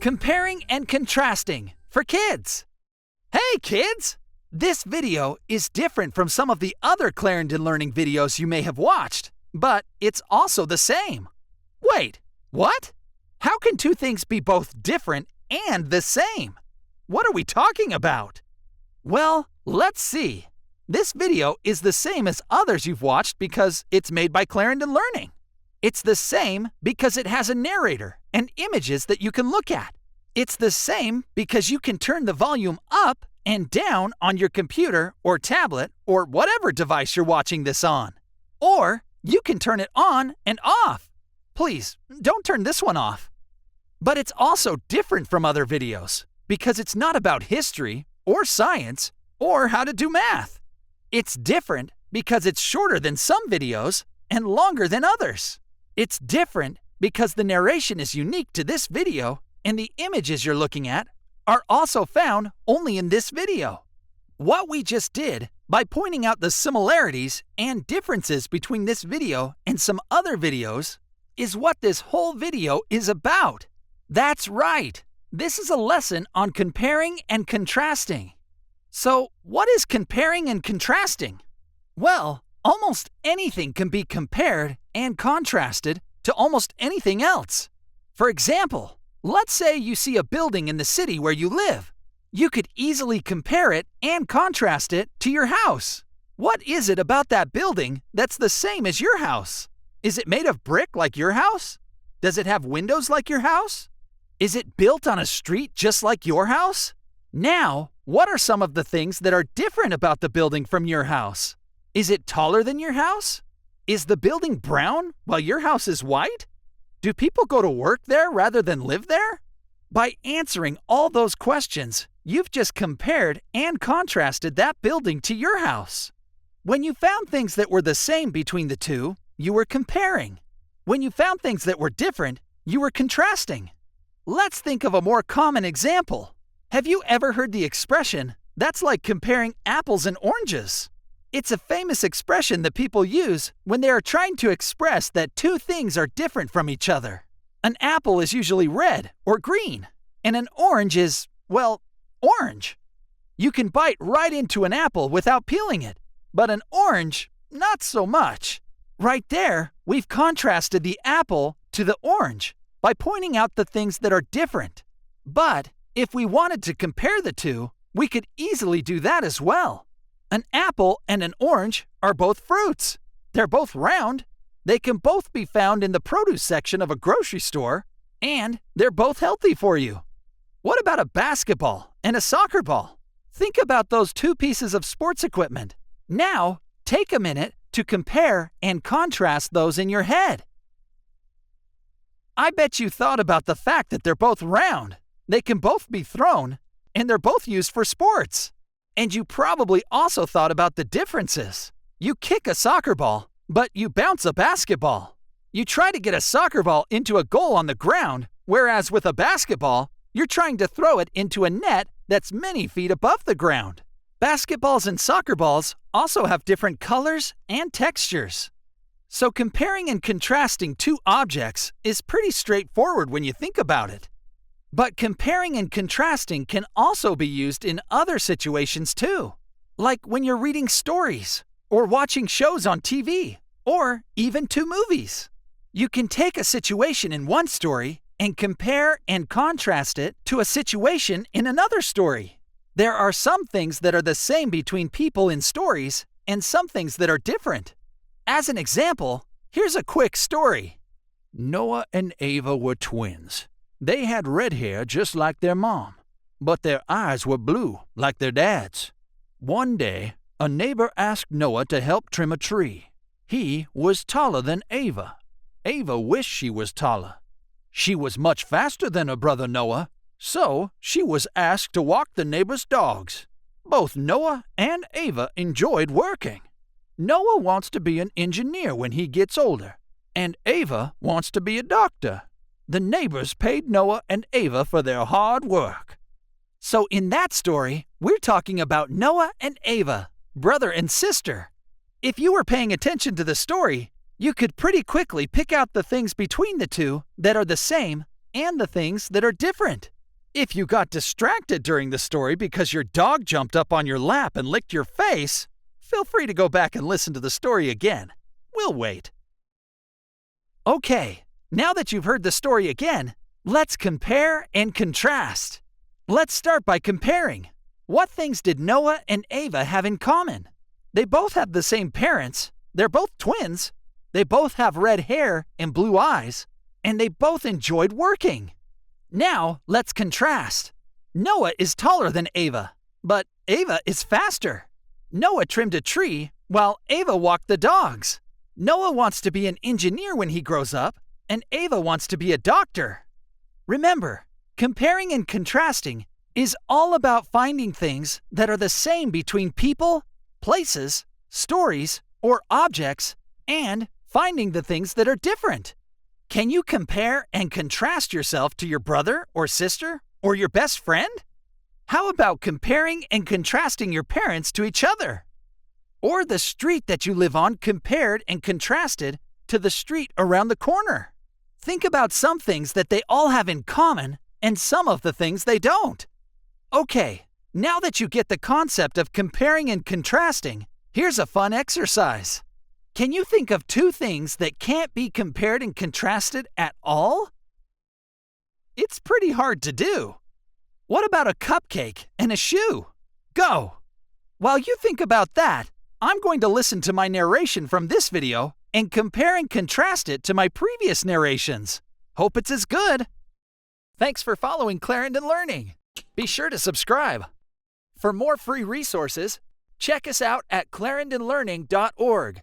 Comparing and contrasting for kids. Hey kids! This video is different from some of the other Clarendon Learning videos you may have watched, but it's also the same. Wait, what? How can two things be both different and the same? What are we talking about? Well, let's see. This video is the same as others you've watched because it's made by Clarendon Learning. It's the same because it has a narrator and images that you can look at. It's the same because you can turn the volume up and down on your computer or tablet or whatever device you're watching this on. Or you can turn it on and off. Please, don't turn this one off. But it's also different from other videos because it's not about history or science or how to do math. It's different because it's shorter than some videos and longer than others. It's different because the narration is unique to this video and the images you're looking at are also found only in this video. What we just did by pointing out the similarities and differences between this video and some other videos is what this whole video is about. That's right. This is a lesson on comparing and contrasting. So, what is comparing and contrasting? Well, almost anything can be compared and contrasted to almost anything else. For example, let's say you see a building in the city where you live. You could easily compare it and contrast it to your house. What is it about that building that's the same as your house? Is it made of brick like your house? Does it have windows like your house? Is it built on a street just like your house? Now, what are some of the things that are different about the building from your house? Is it taller than your house? Is the building brown while your house is white? Do people go to work there rather than live there? By answering all those questions, you've just compared and contrasted that building to your house. When you found things that were the same between the two, you were comparing. When you found things that were different, you were contrasting. Let's think of a more common example. Have you ever heard the expression, "That's like comparing apples and oranges"? It's a famous expression that people use when they are trying to express that two things are different from each other. An apple is usually red or green, and an orange is, well, orange. You can bite right into an apple without peeling it, but an orange, not so much. Right there, we've contrasted the apple to the orange by pointing out the things that are different. But if we wanted to compare the two, we could easily do that as well. An apple and an orange are both fruits. They're both round. They can both be found in the produce section of a grocery store, and they're both healthy for you. What about a basketball and a soccer ball? Think about those two pieces of sports equipment. Now, take a minute to compare and contrast those in your head. I bet you thought about the fact that they're both round. They can both be thrown, and they're both used for sports. And you probably also thought about the differences. You kick a soccer ball, but you bounce a basketball. You try to get a soccer ball into a goal on the ground, whereas with a basketball, you're trying to throw it into a net that's many feet above the ground. Basketballs and soccer balls also have different colors and textures. So comparing and contrasting two objects is pretty straightforward when you think about it. But comparing and contrasting can also be used in other situations too, like when you're reading stories, or watching shows on TV, or even two movies. You can take a situation in one story and compare and contrast it to a situation in another story. There are some things that are the same between people in stories, and some things that are different. As an example, here's a quick story. Noah and Ava were twins. They had red hair just like their mom, but their eyes were blue like their dad's. One day, a neighbor asked Noah to help trim a tree. He was taller than Ava. Ava wished she was taller. She was much faster than her brother Noah, so she was asked to walk the neighbor's dogs. Both Noah and Ava enjoyed working. Noah wants to be an engineer when he gets older, and Ava wants to be a doctor. The neighbors paid Noah and Ava for their hard work. So in that story, we're talking about Noah and Ava, brother and sister. If you were paying attention to the story, you could pretty quickly pick out the things between the two that are the same and the things that are different. If you got distracted during the story because your dog jumped up on your lap and licked your face, feel free to go back and listen to the story again. We'll wait. Okay, now that you've heard the story again, let's compare and contrast. Let's start by comparing. What things did Noah and Ava have in common? They both have the same parents, they're both twins, they both have red hair and blue eyes, and they both enjoyed working. Now, let's contrast. Noah is taller than Ava, but Ava is faster. Noah trimmed a tree while Ava walked the dogs. Noah wants to be an engineer when he grows up, and Ava wants to be a doctor. Remember, comparing and contrasting is all about finding things that are the same between people, places, stories, or objects, and finding the things that are different. Can you compare and contrast yourself to your brother or sister or your best friend? How about comparing and contrasting your parents to each other? Or the street that you live on compared and contrasted to the street around the corner? Think about some things that they all have in common and some of the things they don't. Okay, now that you get the concept of comparing and contrasting, here's a fun exercise. Can you think of two things that can't be compared and contrasted at all? It's pretty hard to do. What about a cupcake and a shoe? Go! While you think about that, I'm going to listen to my narration from this video and compare and contrast it to my previous narrations. Hope it's as good. Thanks for following Clarendon Learning. Be sure to subscribe. For more free resources, check us out at clarendonlearning.org.